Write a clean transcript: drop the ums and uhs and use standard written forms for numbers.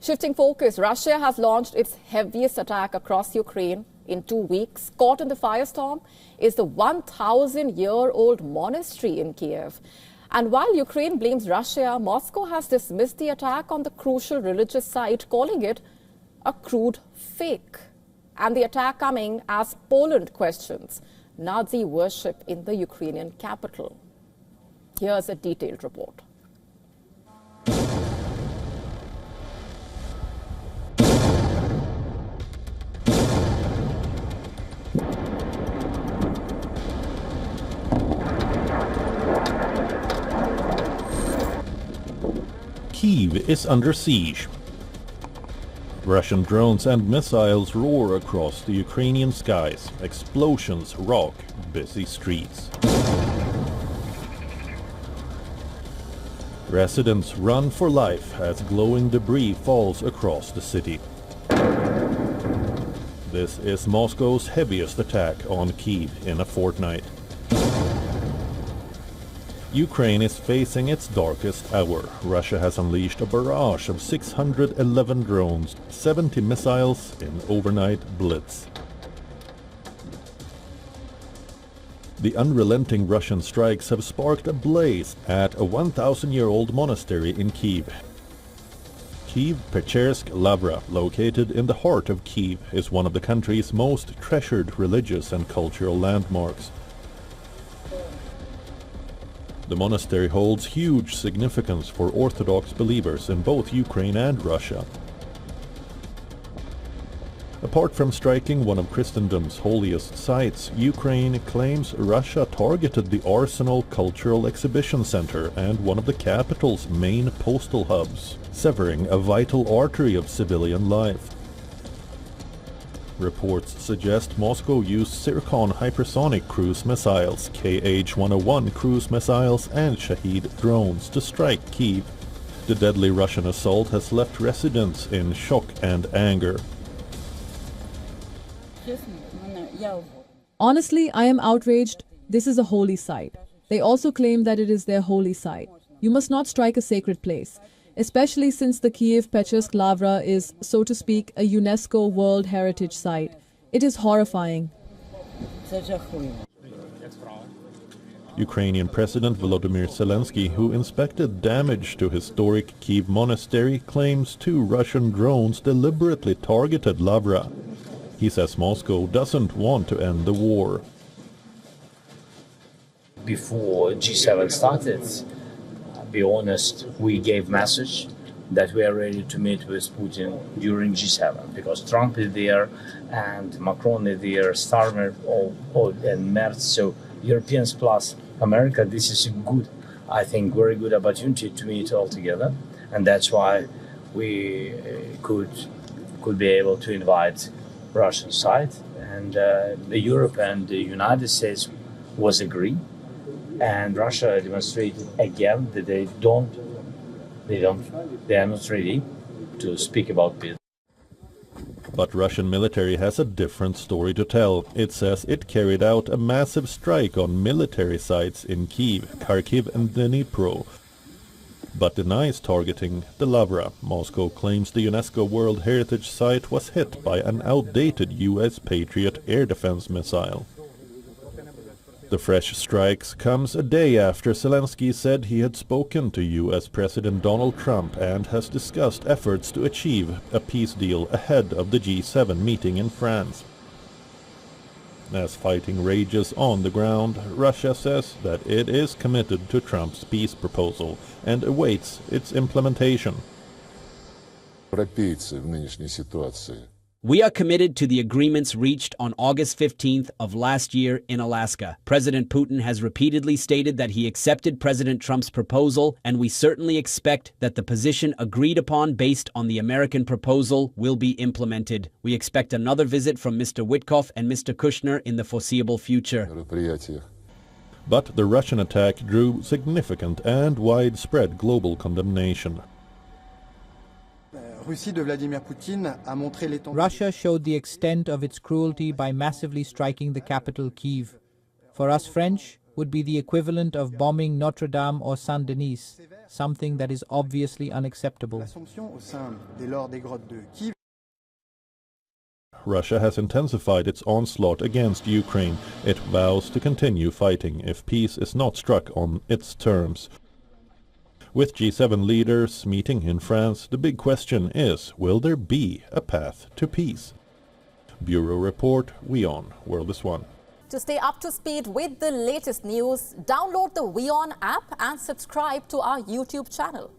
Shifting focus, Russia has launched its heaviest attack across Ukraine in 2 weeks. Caught in the firestorm is the 1,000-year-old monastery in Kyiv. And while Ukraine blames Russia, Moscow has dismissed the attack on the crucial religious site, calling it a crude fake. And the attack coming as Poland questions Nazi worship in the Ukrainian capital. Here's a detailed report. Kyiv is under siege. Russian drones and missiles roar across the Ukrainian skies. Explosions rock busy streets. Residents run for life as glowing debris falls across the city. This is Moscow's heaviest attack on Kyiv in a fortnight. Ukraine is facing its darkest hour. Russia has unleashed a barrage of 611 drones, 70 missiles in overnight blitz. The unrelenting Russian strikes have sparked a blaze at a 1,000-year-old monastery in Kyiv. Kyiv-Pechersk-Lavra, located in the heart of Kyiv, is one of the country's most treasured religious and cultural landmarks. The monastery holds huge significance for Orthodox believers in both Ukraine and Russia. Apart from striking one of Christendom's holiest sites, Ukraine claims Russia targeted the Arsenal Cultural Exhibition Center and one of the capital's main postal hubs, severing a vital artery of civilian life. Reports suggest Moscow used Zircon hypersonic cruise missiles, Kh-101 cruise missiles and Shahed drones to strike Kyiv. The deadly Russian assault has left residents in shock and anger. Honestly, I am outraged. This is a holy site. They also claim that it is their holy site. You must not strike a sacred place, especially since the Kyiv-Pechersk-Lavra is, so to speak, a UNESCO World Heritage Site. It is horrifying. Ukrainian President Volodymyr Zelensky, who inspected damage to historic Kyiv monastery, claims 2 Russian drones deliberately targeted Lavra. He says Moscow doesn't want to end the war. Before G7 started, be honest, we gave message that we are ready to meet with Putin during G7 because Trump is there and Macron is there, Starmer and Merz. So Europeans plus America, this is a good, I think, very good opportunity to meet all together, and that's why we could be able to invite Russian side, and the Europe and the United States was agree. And Russia demonstrated again that they are not ready to speak about peace. But Russian military has a different story to tell. It says it carried out a massive strike on military sites in Kyiv, Kharkiv and Dnipro, but denies targeting the Lavra. Moscow claims the UNESCO World Heritage Site was hit by an outdated US Patriot air defense missile. The fresh strikes comes a day after Zelensky said he had spoken to US President Donald Trump and has discussed efforts to achieve a peace deal ahead of the G7 meeting in France. As fighting rages on the ground, Russia says that it is committed to Trump's peace proposal and awaits its implementation. We are committed to the agreements reached on August 15th of last year in Alaska. President Putin has repeatedly stated that he accepted President Trump's proposal, and we certainly expect that the position agreed upon based on the American proposal will be implemented. We expect another visit from Mr. Witkoff and Mr. Kushner in the foreseeable future. But the Russian attack drew significant and widespread global condemnation. Russia showed the extent of its cruelty by massively striking the capital, Kyiv. For us French, would be the equivalent of bombing Notre Dame or Saint Denis, something that is obviously unacceptable. Russia has intensified its onslaught against Ukraine. It vows to continue fighting if peace is not struck on its terms. With G7 leaders meeting in France, the big question is, will there be a path to peace? Bureau Report, WION, World is One. To stay up to speed with the latest news, download the WION app and subscribe to our YouTube channel.